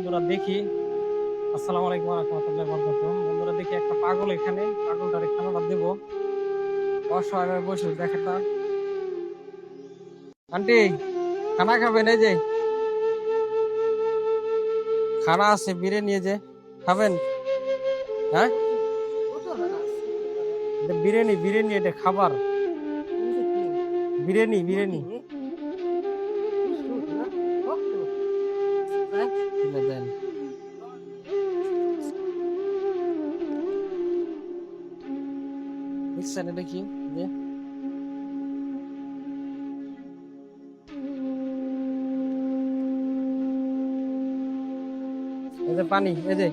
বন্ধুরা দেখি। আসসালামু আলাইকুম ওয়া রাহমাতুল্লাহি ওয়া বারাকাতুহু। বন্ধুরা দেখি একটা পাগল এখানে, পাগলটারে খানাটা দেব। অসহায় বসে দেখেন না। আন্টি, খানা খাবেন? এই যে খানা আছে, বিরিয়ানি, এই যে খাবেন? হ্যাঁ, এটা বিরিয়ানি, বিরিয়ানি, এটা খাবার। বিরিয়ানি, বিরিয়ানি কিনে দেন। দেখছেন এটা কি? যে এই যে পানি, এই যে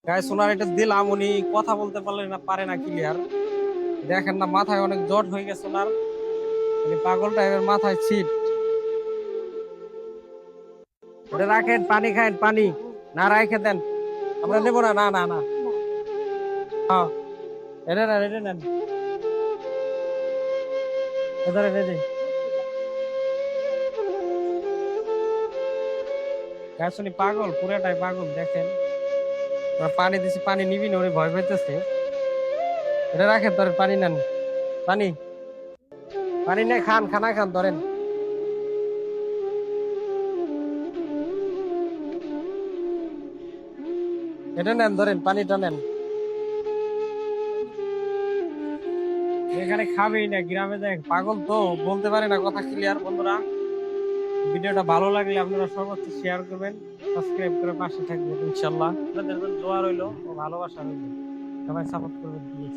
গায়ে সোনার এটা দিলাম, উনি কথা বলতে পারলেন না, পারে না ক্লিয়ার। দেখেন না, মাথায় অনেক জট হয়ে গেছে ওনার। উনি পাগল টাইপের, মাথায় ছিট। এটা রাখেন, পানি খায়েন, পানি না রাখে দেন। আমরা নেবো না, না না না। হ্যাঁ, এটা নেন, এটা নেন, এধারে রেডি। গাছ উনি পাগল, পুরাটাই পাগল। দেখেন পানি দিছি, পানি নিবি না, উনি ভয় পাইতেছে। এটা রাখেন, ধরেন পানি নেন, পানি, পানি নিয়ে খান, খানা খান, ধরেন। এটা নেন, ধরেন পানিটা নেন। এখানে খাবেই না, গ্রামে দেখ পাগল তো, বলতে পারে না কথা ক্লিয়ার। বন্ধুরা ভিডিওটা ভালো লাগলে আপনারা সর্বোচ্চ শেয়ার করবেন, সাবস্ক্রাইব করে পাশে থাকবেন। ইনশাল্লাহ আপনাদের জন্য দোয়া রইলো ও ভালোবাসা রইলো, সবাই সাপোর্ট করবেন প্লিজ।